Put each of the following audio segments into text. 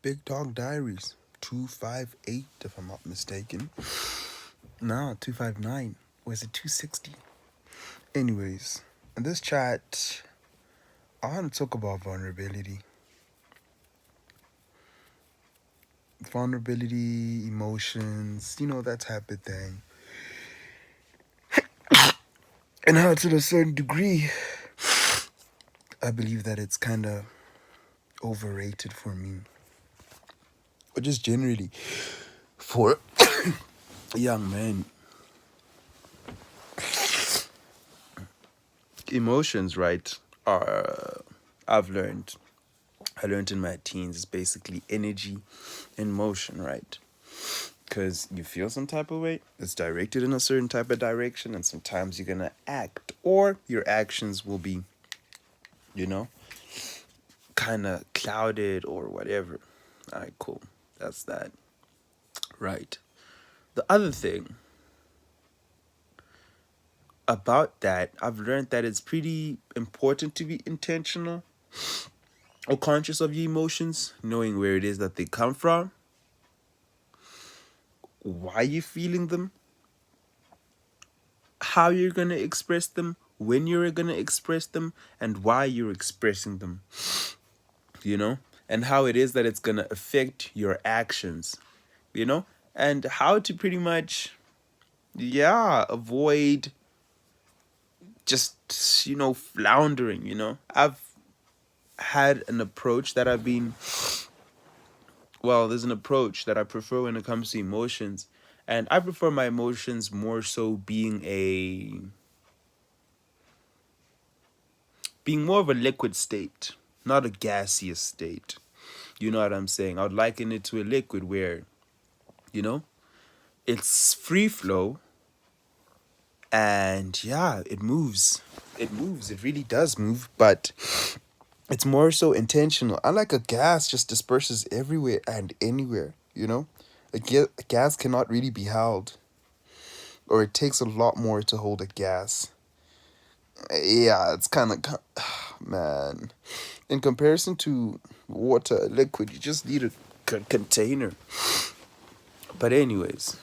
Big Dog Diaries 258, if I'm not mistaken. No, 259. Was it 260? Anyways, in this chat, I want to talk about vulnerability. Vulnerability, emotions, that type of thing. And how, to a certain degree, I believe that it's kind of overrated for me. Or just generally for young men. Emotions, right, are, I learned in my teens, is basically energy in motion, right? Because you feel some type of way, it's directed in a certain type of direction, and sometimes you're gonna act, or your actions will be, you know, kind of clouded or whatever. All right, cool. That's that. Right. The other thing about that, I've learned that it's pretty important to be intentional or conscious of your emotions, knowing where it is that they come from, why you're feeling them, how you're going to express them, when you're going to express them, and why you're expressing them, and how it is that it's going to affect your actions, and how to pretty much, avoid just, floundering, I've had an approach that there's an approach that I prefer when it comes to emotions. And I prefer my emotions more so being more of a liquid state, not a gaseous state. You know what I'm saying? I would liken it to a liquid where, you know, it's free flow and it moves. It moves. It really does move, but it's more so intentional. Unlike a gas just disperses everywhere and anywhere, A gas cannot really be held, or it takes a lot more to hold a gas. Yeah, it's kind of, man. In comparison to water, liquid, you just need a container. But anyways,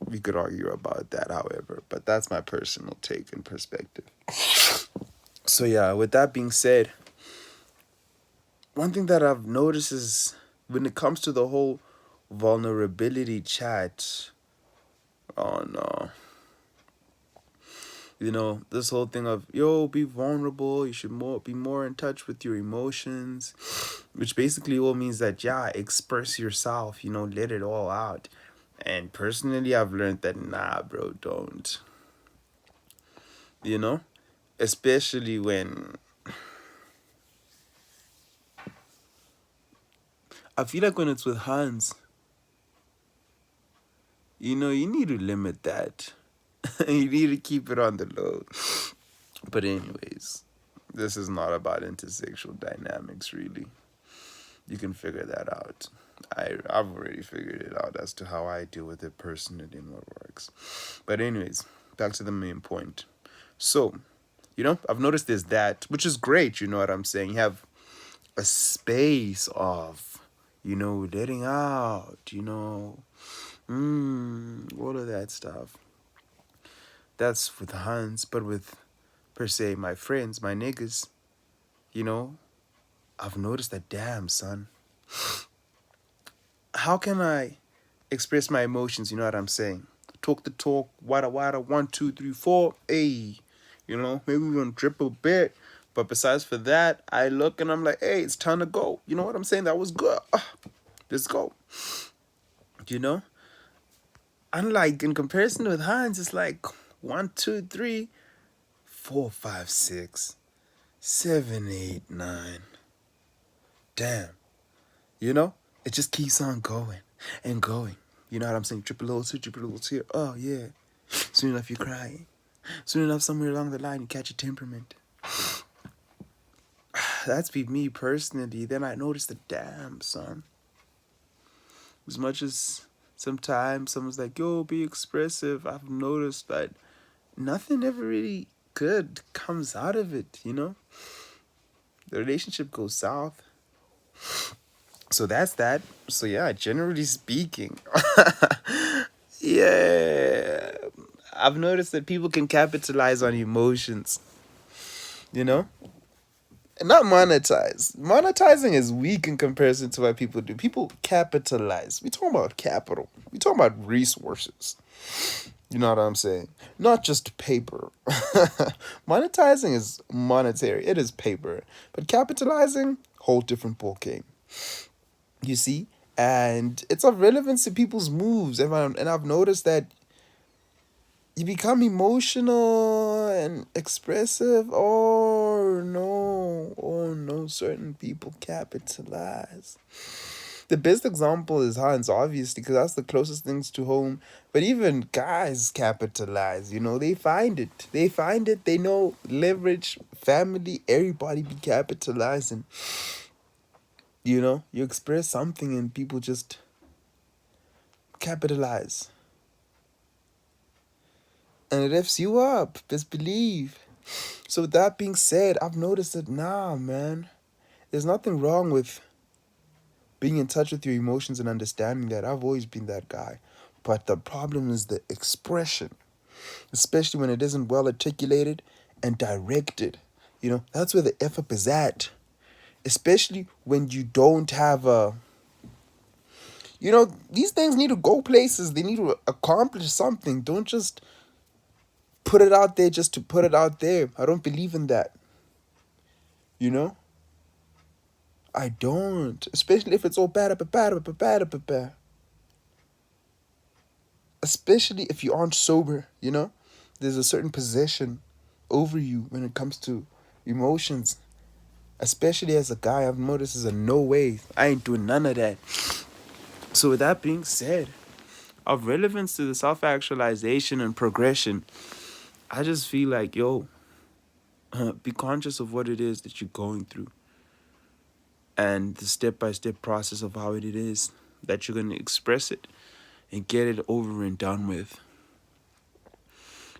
we could argue about that, however, but that's my personal take and perspective. So yeah, with that being said, one thing that I've noticed is when it comes to the whole vulnerability chat, oh no, this whole thing of, be vulnerable, you should be more in touch with your emotions, which basically all means that, express yourself, let it all out. And personally, I've learned that, nah, bro, don't. Especially when I feel like when it's with Hans, you need to limit that. You need to keep it on the low. But anyways, this is not about intersexual dynamics, really. You can figure that out. I've already figured it out as to how I deal with it personally and what works. But anyways, back to the main point. So, I've noticed there's that, which is great, you know what I'm saying? You have a space of, letting out, all of that stuff. That's with Hans, but with, per se, my friends, my niggas, I've noticed that, damn, son. How can I express my emotions, you know what I'm saying? Talk the talk, wada wada, 1, 2, 3, 4, hey. Maybe we're gonna drip a bit. But besides for that, I look and I'm like, hey, it's time to go. You know what I'm saying? That was good. Let's go. Unlike in comparison with Hans, it's like 1, 2, 3, 4, 5, 6, 7, 8, 9. Damn. It just keeps on going and going. You know what I'm saying? Triple O's here, triple O's here. Oh, yeah. Soon enough, you're crying. Soon enough, somewhere along the line, you catch a temperament. That's be me personally. Then I noticed the damn, son. As much as sometimes someone's like, yo, be expressive, I've noticed that nothing ever really good comes out of it, The relationship goes south. So that's that. So yeah, generally speaking, yeah, I've noticed that people can capitalize on emotions, you know? And not monetize. Monetizing is weak in comparison to what people do. People capitalize. We talking about capital. We talking about resources. You know what I'm saying? Not just paper. Monetizing is monetary. It is paper. But capitalizing, whole different ball game. You see? And it's of relevance to people's moves. And I've noticed that you become emotional and expressive. Oh no, certain people capitalize. The best example is Hans, obviously, because that's the closest things to home. But even guys capitalize, they find it. They find it, they know leverage, family, everybody be capitalizing. You express something and people just capitalize. And it F's you up, best believe. So with that being said, I've noticed that man, there's nothing wrong with being in touch with your emotions and understanding that. I've always been that guy. But the problem is the expression, especially when it isn't well articulated and directed. That's where the F up is at. Especially when you don't have these things need to go places. They need to accomplish something. Don't just put it out there just to put it out there. I don't believe in that. You know? I don't. Especially if it's all bad. Especially if you aren't sober. There's a certain possession over you when it comes to emotions. Especially as a guy, I've noticed is a no way. I ain't doing none of that. So with that being said, of relevance to the self-actualization and progression, I just feel like, be conscious of what it is that you're going through. And the step-by-step process of how it is that you're going to express it and get it over and done with.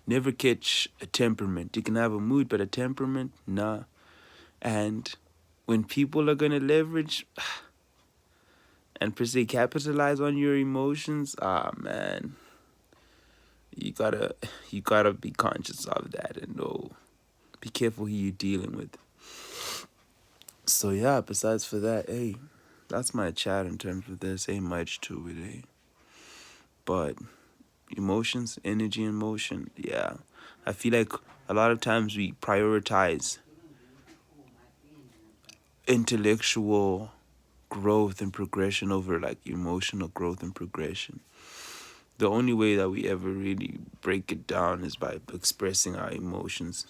Never catch a temperament. You can have a mood, but a temperament, nah. And when people are going to leverage and per se capitalize on your emotions, man, you gotta be conscious of that and know, be careful who you're dealing with. So yeah, besides for that, hey, that's my chat in terms of this. Ain't much to it, hey. But emotions, energy and motion, yeah. I feel like a lot of times we prioritize intellectual growth and progression over like emotional growth and progression. The only way that we ever really break it down is by expressing our emotions.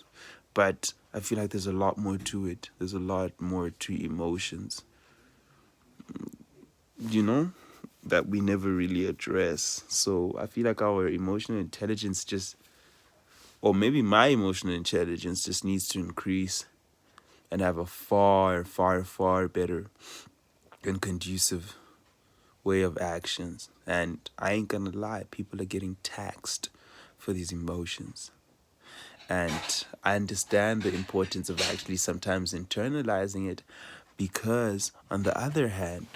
But I feel like there's a lot more to it. There's a lot more to emotions, that we never really address. So I feel like our emotional intelligence or maybe my emotional intelligence just needs to increase and have a far, far, far better and conducive way of actions. And I ain't gonna lie, people are getting taxed for these emotions. And I understand the importance of actually sometimes internalizing it, because on the other hand,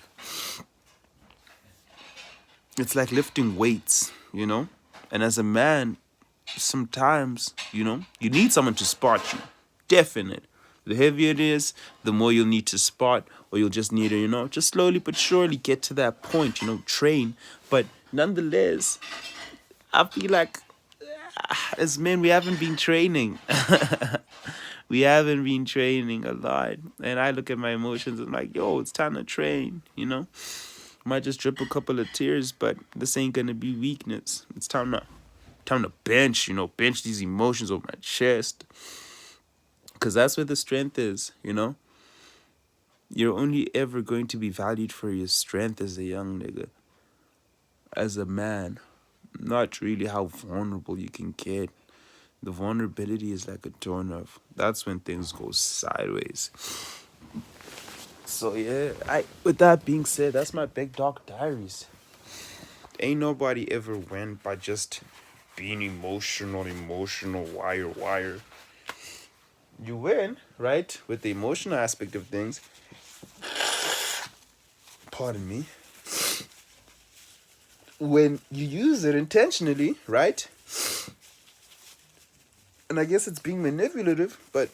it's like lifting weights. And as a man, sometimes, you need someone to spot you. Definite. The heavier it is, the more you'll need to spot, or you'll just need to, just slowly but surely get to that point, train. But nonetheless, I feel like as men, we haven't been training. We haven't been training a lot. And I look at my emotions and I'm like, it's time to train. Might just drip a couple of tears, but this ain't gonna be weakness. It's time to bench these emotions over my chest. Because that's where the strength is. You're only ever going to be valued for your strength as a young nigga. As a man. Not really how vulnerable you can get. The vulnerability is like a turn off. That's when things go sideways. So yeah, with that being said, that's my Big Dog Diaries. Ain't nobody ever win by just being emotional, wire. You win, right? With the emotional aspect of things. pardon me, when you use it intentionally, right? And I guess it's being manipulative, but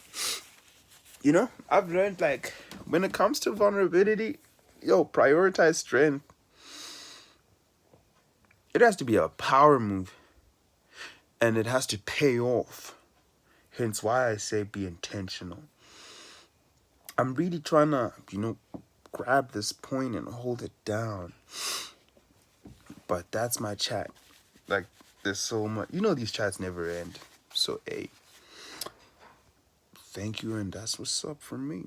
I've learned, like, when it comes to vulnerability, prioritize strength. It has to be a power move, and it has to pay off. Hence why I say be intentional. I'm really trying to, grab this point and hold it down. But that's my chat. Like, there's so much. These chats never end. So, hey, thank you, and that's what's up for me.